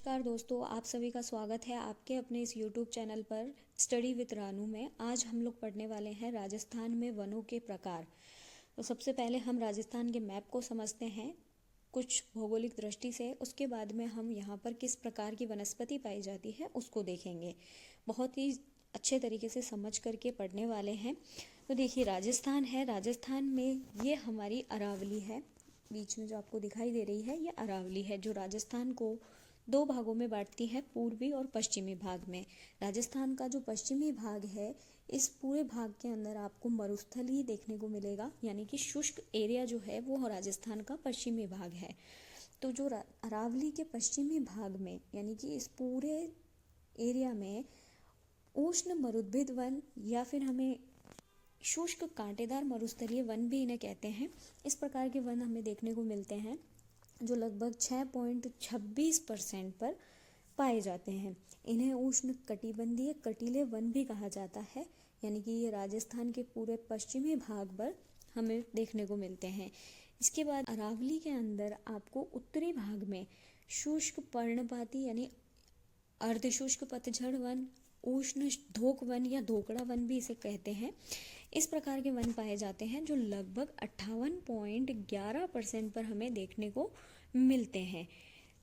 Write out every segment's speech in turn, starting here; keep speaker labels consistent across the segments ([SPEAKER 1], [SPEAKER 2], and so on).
[SPEAKER 1] नमस्कार दोस्तों, आप सभी का स्वागत है आपके अपने इस YouTube चैनल पर स्टडी विद रानू में। आज हम लोग पढ़ने वाले हैं राजस्थान में वनों के प्रकार। तो सबसे पहले हम राजस्थान के मैप को समझते हैं कुछ भौगोलिक दृष्टि से। उसके बाद में हम यहाँ पर किस प्रकार की वनस्पति पाई जाती है उसको देखेंगे। बहुत ही अच्छे तरीके से समझ करके पढ़ने वाले हैं। तो देखिए, राजस्थान है, राजस्थान में ये हमारी अरावली है। बीच में जो आपको दिखाई दे रही है ये अरावली है, जो राजस्थान को दो भागों में बांटती है, पूर्वी और पश्चिमी भाग में। राजस्थान का जो पश्चिमी भाग है, इस पूरे भाग के अंदर आपको मरुस्थल ही देखने को मिलेगा, यानी कि शुष्क एरिया जो है वो राजस्थान का पश्चिमी भाग है। तो जो अरावली के पश्चिमी भाग में, यानी कि इस पूरे एरिया में उष्ण मरुद्भिद वन या फिर हमें शुष्क कांटेदार मरुस्थलीय वन भी इन्हें कहते हैं, इस प्रकार के वन हमें देखने को मिलते हैं, जो लगभग 6.26% पर पाए जाते हैं। इन्हें उष्ण कटिबंधीय कटीले वन भी कहा जाता है, यानी कि ये राजस्थान के पूरे पश्चिमी भाग पर हमें देखने को मिलते हैं। इसके बाद अरावली के अंदर आपको उत्तरी भाग में शुष्क पर्णपाती यानी अर्धशुष्क पतझड़ वन, उष्ण धोक वन या धोकड़ा वन भी इसे कहते हैं, इस प्रकार के वन पाए जाते हैं, जो लगभग 58.11% पर हमें देखने को मिलते हैं।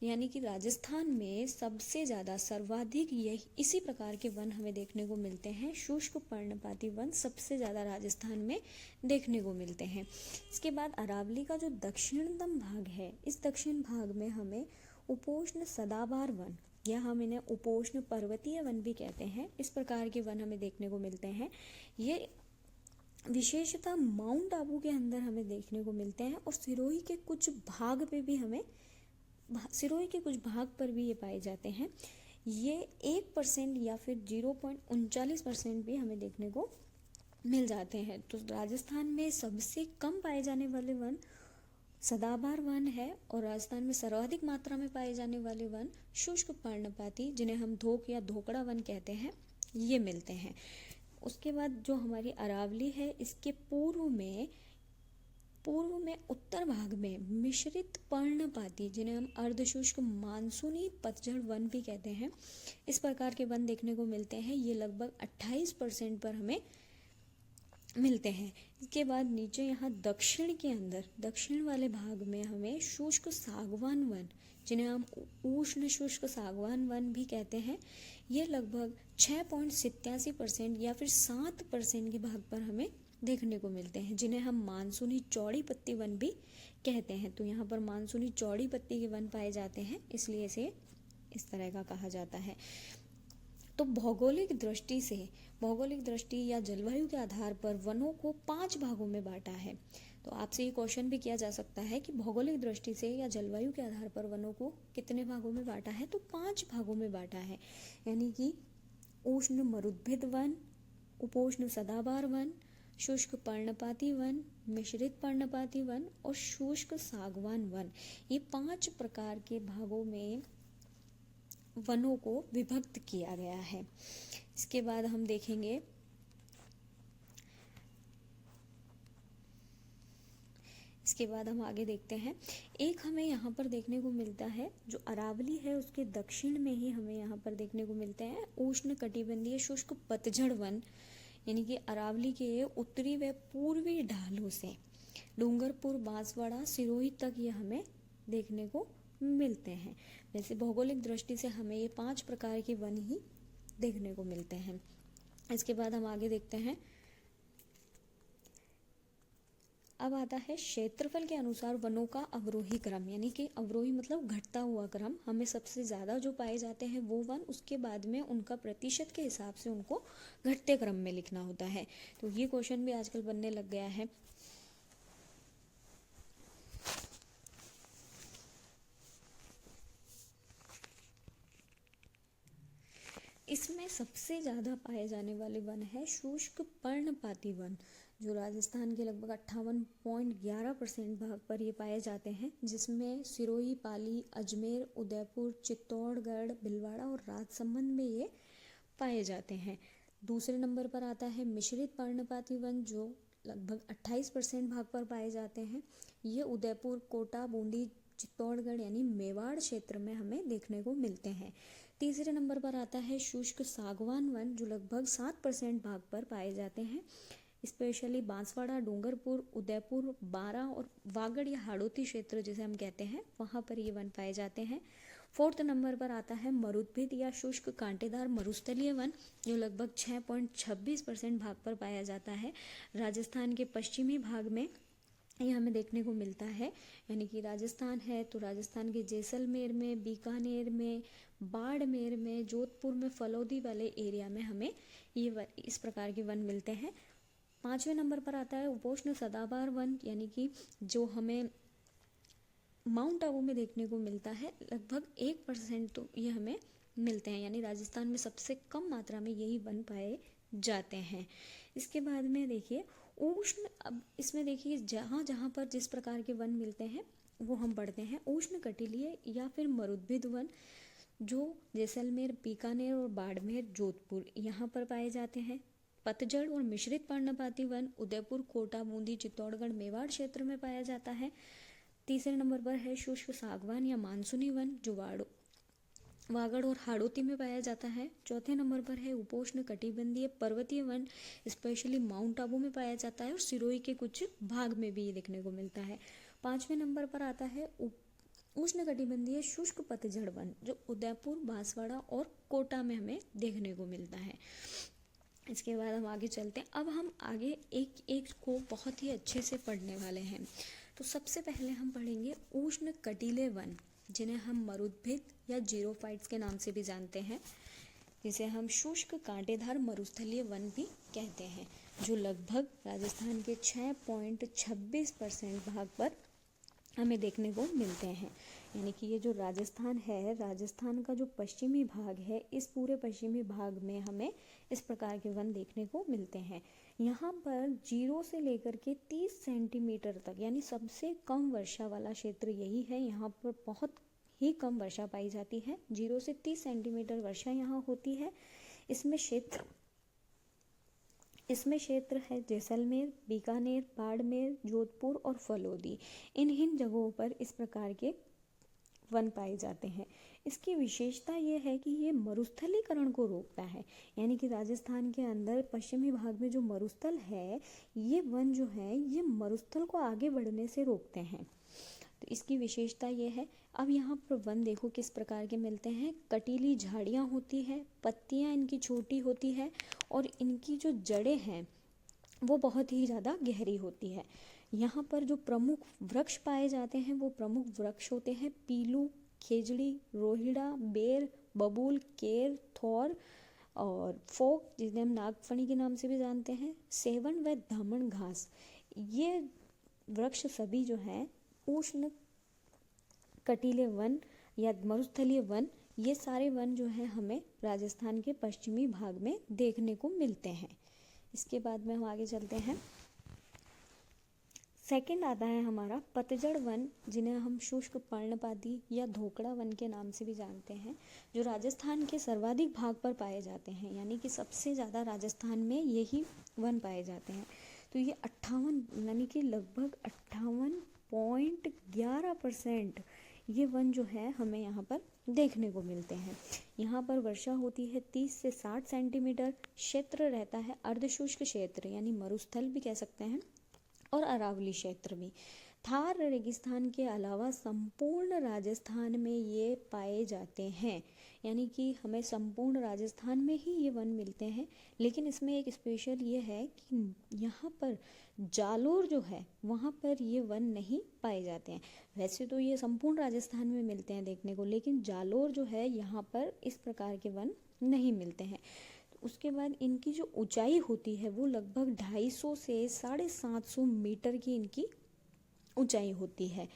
[SPEAKER 1] यानी कि राजस्थान में सबसे ज़्यादा सर्वाधिक यही इसी प्रकार के वन हमें देखने को मिलते हैं। शुष्क पर्णपाती वन सबसे ज़्यादा राजस्थान में देखने को मिलते हैं। इसके बाद अरावली का जो दक्षिणतम भाग है, इस दक्षिण भाग में हमें उपोष्ण सदाबहार वन या हम इन्हें उपोष्ण पर्वतीय वन भी कहते हैं, इस प्रकार के वन हमें देखने को मिलते हैं। ये विशेषतः माउंट आबू के अंदर हमें देखने को मिलते हैं और सिरोही के कुछ भाग पर भी ये पाए जाते हैं। ये 1% या फिर 0.39% भी हमें देखने को मिल जाते हैं। तो राजस्थान में सबसे कम पाए जाने वाले वन सदाबहार वन है और राजस्थान में सर्वाधिक मात्रा में पाए जाने वाले वन शुष्क पर्णपाती, जिन्हें हम धोक या धोकड़ा वन कहते हैं, ये मिलते हैं। उसके बाद जो हमारी अरावली है, इसके पूर्व में उत्तर भाग में मिश्रित पर्णपाती, जिन्हें हम अर्धशुष्क मानसूनी पतझड़ वन भी कहते हैं, इस प्रकार के वन देखने को मिलते हैं। ये लगभग 28% पर हमें मिलते हैं। इसके बाद नीचे यहाँ दक्षिण के अंदर दक्षिण वाले भाग में हमें शुष्क सागवान वन, जिन्हें हम उष्ण शुष्क सागवान वन भी कहते हैं, ये लगभग 6.87% या फिर 7% के भाग पर हमें देखने को मिलते हैं, जिन्हें हम मानसूनी चौड़ी पत्ती वन भी कहते हैं। तो यहाँ पर मानसूनी चौड़ी पत्ती के वन पाए जाते हैं, इसलिए इसे इस तरह का कहा जाता है। तो भौगोलिक दृष्टि या जलवायु के आधार पर वनों को 5 भागों में बांटा है। तो आपसे ये क्वेश्चन भी किया जा सकता है कि भौगोलिक दृष्टि से या जलवायु के आधार पर वनों को कितने भागों में बांटा है, तो 5 भागों में बांटा है, यानी कि उष्ण मरुद्भिद वन, उपोष्ण सदाबहार वन, शुष्क पर्णपाती वन, मिश्रित पर्णपाती वन और शुष्क सागवान वन। ये 5 प्रकार के भागों में वनों को विभक्त किया गया है। इसके बाद हम देखेंगे हम आगे देखते हैं। एक हमें यहाँ पर देखने को मिलता है, जो अरावली है उसके दक्षिण में ही हमें यहाँ पर देखने को मिलते हैं उष्ण कटिबंधीय शुष्क पतझड़ वन, यानी कि अरावली के उत्तरी व पूर्वी ढालों से डूंगरपुर, बांसवाड़ा, सिरोही तक ये हमें देखने को मिलते हैं। वैसे भौगोलिक दृष्टि से हमें ये 5 प्रकार के वन ही देखने को मिलते हैं। इसके बाद हम आगे देखते हैं। अब आता है क्षेत्रफल के अनुसार वनों का अवरोही क्रम, यानी कि अवरोही मतलब घटता हुआ क्रम। हमें सबसे ज़्यादा जो पाए जाते हैं वो वन, उसके बाद में उनका प्रतिशत के हिसाब से उनको घटते क्रम में लिखना होता है। तो ये क्वेश्चन भी आजकल बनने लग गया है। इसमें सबसे ज़्यादा पाए जाने वाले वन है शुष्क पर्णपाती वन, जो राजस्थान के लगभग 58.11% भाग पर ये पाए जाते हैं, जिसमें सिरोही, पाली, अजमेर, उदयपुर, चित्तौड़गढ़, भीलवाड़ा और राजसमंद में ये पाए जाते हैं। दूसरे नंबर पर आता है मिश्रित पर्णपाती वन, जो लगभग 28% भाग पर पाए जाते हैं। ये उदयपुर, कोटा, बूंदी, चित्तौड़गढ़ यानी मेवाड़ क्षेत्र में हमें देखने को मिलते हैं। तीसरे नंबर पर आता है शुष्क सागवान वन, जो लगभग 7% भाग पर पाए जाते हैं। स्पेशली बांसवाड़ा, डूंगरपुर, उदयपुर, बारा और वागड़ या हाड़ौती क्षेत्र जिसे हम कहते हैं, वहाँ पर ये वन पाए जाते हैं। फोर्थ नंबर पर आता है मरुद्भिद या शुष्क कांटेदार मरुस्थलीय वन, जो लगभग 6.26% भाग पर पाया जाता है। राजस्थान के पश्चिमी भाग में ये हमें देखने को मिलता है। यानी कि राजस्थान है तो राजस्थान के जैसलमेर में, बीकानेर में, बाड़मेर में, जोधपुर में, फलौदी वाले एरिया में हमें ये इस प्रकार के वन मिलते हैं। पांचवें नंबर पर आता है उपोष्ण सदाबहार वन, यानी कि जो हमें माउंट आबू में देखने को मिलता है। लगभग 1% तो ये हमें मिलते हैं, यानी राजस्थान में सबसे कम मात्रा में यही वन पाए जाते हैं। इसके बाद में देखिए उष्ण, अब इसमें देखिए जहाँ जहाँ पर जिस प्रकार के वन मिलते हैं वो हम पढ़ते हैं। उष्ण कटिलीय या फिर मरुद्भिद वन, जो जैसलमेर, बीकानेर और बाड़मेर, जोधपुर यहाँ पर पाए जाते हैं। पतझड़ और मिश्रित पर्णपाती वन उदयपुर, कोटा, बूंदी, चित्तौड़गढ़, मेवाड़ क्षेत्र में पाया जाता है। तीसरे नंबर पर है शुष्क सागवान या मानसूनी वन, जो वागड़ और हाड़ौती में पाया जाता है। चौथे नंबर पर है उपोष्ण कटिबंधीय पर्वतीय वन, स्पेशली माउंट आबू में पाया जाता है और सिरोही के कुछ भाग में भी ये देखने को मिलता है। पांचवें नंबर पर आता है उष्ण कटिबंधीय शुष्क पतझड़ वन, जो उदयपुर, बांसवाड़ा और कोटा में हमें देखने को मिलता है। इसके बाद हम आगे चलते हैं। अब हम आगे एक एक को बहुत ही अच्छे से पढ़ने वाले हैं। तो सबसे पहले हम पढ़ेंगे उष्ण कटिले वन, जिन्हें हम मरुद्भिद या जीरोफाइट्स के नाम से भी जानते हैं, जिसे हम शुष्क कांटेदार मरुस्थलीय वन भी कहते हैं, जो लगभग राजस्थान के 6.26% भाग पर हमें देखने को मिलते हैं। यानी कि ये जो राजस्थान है, राजस्थान का जो पश्चिमी भाग है, इस पूरे पश्चिमी भाग में हमें इस प्रकार के वन देखने को मिलते हैं। यहाँ पर 0 से लेकर के 30 सेंटीमीटर तक, यानी सबसे कम वर्षा वाला क्षेत्र यही है। यहाँ पर बहुत ही कम वर्षा पाई जाती है, 0 से 30 सेंटीमीटर वर्षा यहाँ होती है। इसमें क्षेत्र है जैसलमेर, बीकानेर, बाड़मेर, जोधपुर और फलौदी। इन जगहों पर इस प्रकार के वन पाए जाते हैं। इसकी विशेषता यह है कि ये मरुस्थलीकरण को रोकता है, यानी कि राजस्थान के अंदर पश्चिमी भाग में जो मरुस्थल है, ये वन जो है ये मरुस्थल को आगे बढ़ने से रोकते हैं। तो इसकी विशेषता ये है। अब यहाँ पर वन देखो किस प्रकार के मिलते हैं। कटीली झाड़ियाँ होती है, पत्तियाँ इनकी छोटी होती है और इनकी जो जड़ें हैं वो बहुत ही ज़्यादा गहरी होती है। यहाँ पर जो प्रमुख वृक्ष पाए जाते हैं वो प्रमुख वृक्ष होते हैं पीलू, खेजड़ी, रोहिड़ा, बेर, बबूल, केर, थौर और फोक, जिन्हें हम नागफनी के नाम से भी जानते हैं, सेवन व धामण घास। ये वृक्ष सभी जो हैं उष्ण कटिले वन या मरुस्थलीय वन, ये सारे वन जो हैं हमें राजस्थान के पश्चिमी भाग में देखने को मिलते हैं। इसके बाद में हम आगे चलते हैं। सेकंड आता है हमारा पतझड़ वन, जिन्हें हम शुष्क पर्णपाती या धोकड़ा वन के नाम से भी जानते हैं, जो राजस्थान के सर्वाधिक भाग पर पाए जाते हैं। यानी कि सबसे ज़्यादा राजस्थान में यही वन पाए जाते हैं। तो ये 58 यानी कि लगभग 58.11% ये वन जो है हमें यहाँ पर देखने को मिलते हैं। यहाँ पर वर्षा होती है 30 से 60 सेंटीमीटर। क्षेत्र रहता है अर्धशुष्क क्षेत्र, यानी मरुस्थल भी कह सकते हैं, और अरावली क्षेत्र भी। थार रेगिस्तान के अलावा संपूर्ण राजस्थान में ये पाए जाते हैं, यानी कि हमें संपूर्ण राजस्थान में ही ये वन मिलते हैं। लेकिन इसमें एक स्पेशल ये है कि यहाँ पर जालोर जो है वहाँ पर ये वन नहीं पाए जाते हैं। वैसे तो ये संपूर्ण राजस्थान में मिलते हैं देखने को, लेकिन जालोर जो है यहाँ पर इस प्रकार के वन नहीं मिलते हैं। उसके बाद इनकी जो ऊंचाई होती है वो लगभग 250 से 750 मीटर की इनकी ऊंचाई होती है।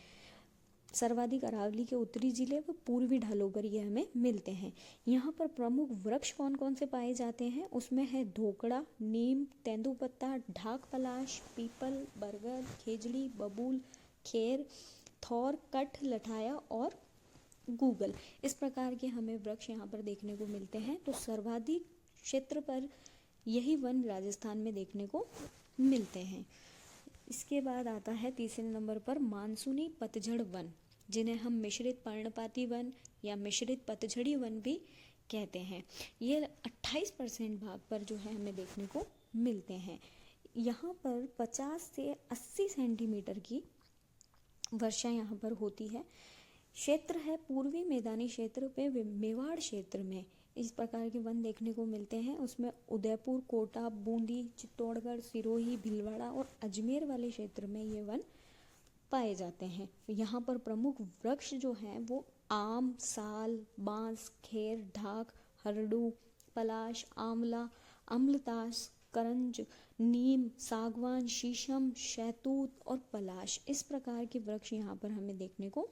[SPEAKER 1] सर्वाधिक अरावली के उत्तरी जिले व पूर्वी ढालों पर ये हमें मिलते हैं। यहाँ पर प्रमुख वृक्ष कौन कौन से पाए जाते हैं, उसमें है धोकड़ा, नीम, तेंदुपत्ता, ढाक पलाश, पीपल, बरगद, खेजड़ी, बबूल, खेर, थौर, कठ, लठाया और गूगल। इस प्रकार के हमें वृक्ष यहाँ पर देखने को मिलते हैं। तो सर्वाधिक क्षेत्र पर यही वन राजस्थान में देखने को मिलते हैं। इसके बाद आता है तीसरे नंबर पर मानसूनी पतझड़ वन, जिन्हें हम मिश्रित पर्णपाती वन या मिश्रित पतझड़ी वन भी कहते हैं। ये 28% भाग पर जो है हमें देखने को मिलते हैं। यहाँ पर 50 से 80 सेंटीमीटर की वर्षा यहाँ पर होती है। क्षेत्र है पूर्वी मैदानी क्षेत्र पे मेवाड़ क्षेत्र में इस प्रकार के वन देखने को मिलते हैं। उसमें उदयपुर, कोटा, बूंदी, चित्तौड़गढ़, सिरोही, भीलवाड़ा और अजमेर वाले क्षेत्र में ये वन पाए जाते हैं। यहाँ पर प्रमुख वृक्ष जो हैं वो आम, साल, बांस, खेर, ढाक, हरडू, पलाश, आंवला, अम्लतास, करंज, नीम, सागवान, शीशम, शहतूत और पलाश, इस प्रकार के वृक्ष यहाँ पर हमें देखने को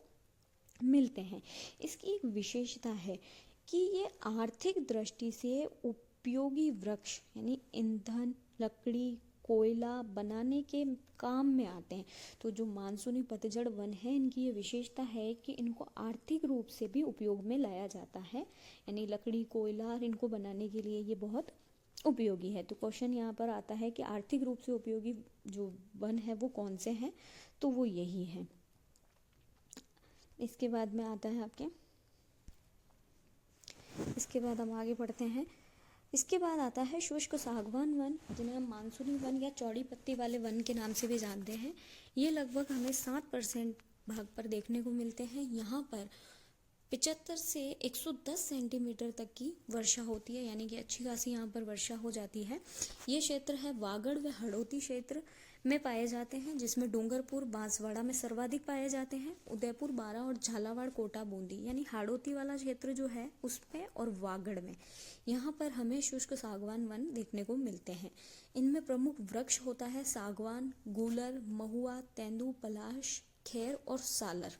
[SPEAKER 1] मिलते हैं। इसकी एक विशेषता है कि ये आर्थिक दृष्टि से उपयोगी वृक्ष यानी ईंधन, लकड़ी, कोयला बनाने के काम में आते हैं। तो जो मानसूनी पतझड़ वन है, इनकी ये विशेषता है कि इनको आर्थिक रूप से भी उपयोग में लाया जाता है, यानी लकड़ी, कोयला इनको बनाने के लिए ये बहुत उपयोगी है। तो क्वेश्चन यहाँ पर आता है कि आर्थिक रूप से उपयोगी जो वन है वो कौन से हैं, तो वो यही है। इसके बाद में आता है इसके बाद हम आगे बढ़ते हैं। इसके बाद आता है शुष्क सागवान वन, जिन्हें हम मानसूनी वन या चौड़ी पत्ती वाले वन के नाम से भी जानते हैं। ये लगभग हमें 7% भाग पर देखने को मिलते हैं। यहाँ पर 75 से 110 सेंटीमीटर तक की वर्षा होती है, यानी कि अच्छी खासी यहाँ पर वर्षा हो जाती है। ये क्षेत्र है वागड़ व हड़ौती क्षेत्र में पाए जाते हैं, जिसमें डूंगरपुर, बांसवाड़ा में सर्वाधिक पाए जाते हैं। उदयपुर, बारा और झालावाड़, कोटा, बूंदी यानी हाड़ौती वाला क्षेत्र जो है उसमें और वागड़ में यहाँ पर हमें शुष्क सागवान वन देखने को मिलते हैं। इनमें प्रमुख वृक्ष होता है सागवान, गूलर, महुआ, तेंदू, पलाश, खेर और सालर,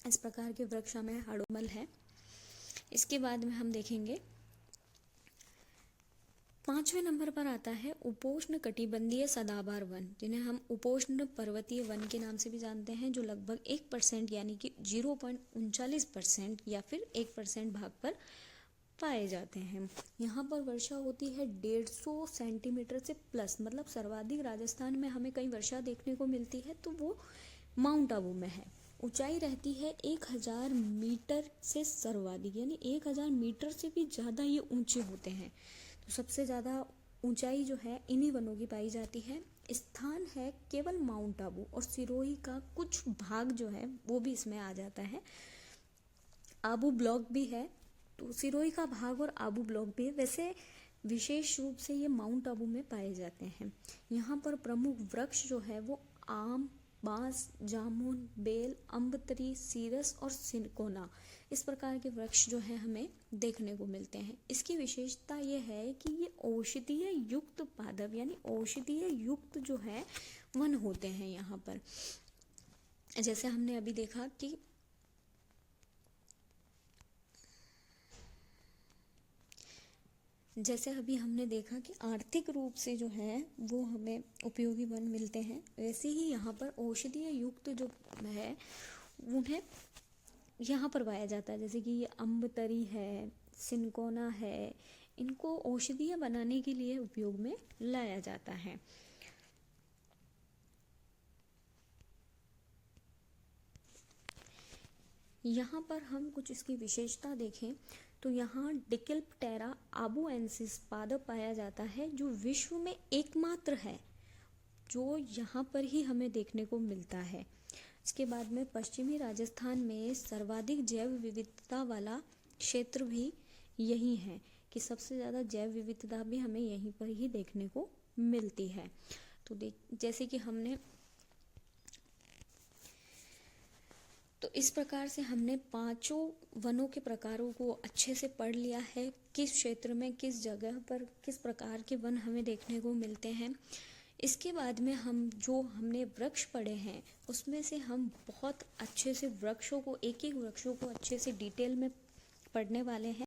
[SPEAKER 1] इस प्रकार के वृक्ष हमें हाड़ोमल है। इसके बाद में हम देखेंगे 5वें नंबर पर आता है उपोष्ण कटिबंधीय सदाबहार वन, जिन्हें हम उपोष्ण पर्वतीय वन के नाम से भी जानते हैं, जो लगभग 1% यानी कि 0.39% या फिर 1% भाग पर पाए जाते हैं। यहाँ पर वर्षा होती है 150 सेंटीमीटर से प्लस, मतलब सर्वाधिक राजस्थान में हमें कई वर्षा देखने को मिलती है तो वो माउंट आबू में है। ऊंचाई रहती है 1000 मीटर से सर्वाधिक, यानी 1000 मीटर से भी ज़्यादा ये ऊंचे होते हैं। तो सबसे ज़्यादा ऊंचाई जो है इन्हीं वनों की पाई जाती है। स्थान है केवल माउंट आबू और सिरोही का कुछ भाग जो है वो भी इसमें आ जाता है। आबू ब्लॉक भी है, तो सिरोही का भाग और आबू ब्लॉक भी है। वैसे विशेष रूप से ये माउंट आबू में पाए जाते हैं। यहाँ पर प्रमुख वृक्ष जो है वो आम, बांस, जामुन, बेल, अम्बतरी, सीरस और सिनकोना, इस प्रकार के वृक्ष जो है हमें देखने को मिलते हैं। इसकी विशेषता ये है कि ये औषधीय युक्त पादप यानी औषधीय युक्त जो है वन होते हैं यहाँ पर। जैसे हमने अभी देखा कि आर्थिक रूप से जो है वो हमें उपयोगी वन मिलते हैं, वैसे ही यहाँ पर औषधीय युक्त जो है उन्हें यहाँ पर पाया जाता है। जैसे कि ये अम्बतरी है, सिनकोना है, इनको औषधीय बनाने के लिए उपयोग में लाया जाता है। यहाँ पर हम कुछ इसकी विशेषता देखें तो यहाँ डिकिल्पटेरा आबुएंसिस पादप पाया जाता है, जो विश्व में एकमात्र है, जो यहाँ पर ही हमें देखने को मिलता है। इसके बाद में पश्चिमी राजस्थान में सर्वाधिक जैव विविधता वाला क्षेत्र भी यही है, कि सबसे ज़्यादा जैव विविधता भी हमें यहीं पर ही देखने को मिलती है। तो जैसे कि हमने तो इस प्रकार से हमने 5 वनों के प्रकारों को अच्छे से पढ़ लिया है, किस क्षेत्र में किस जगह पर किस प्रकार के वन हमें देखने को मिलते हैं। इसके बाद में हमने वृक्ष पढ़े हैं, उसमें से हम बहुत अच्छे से वृक्षों को एक एक वृक्षों को अच्छे से डिटेल में पढ़ने वाले हैं।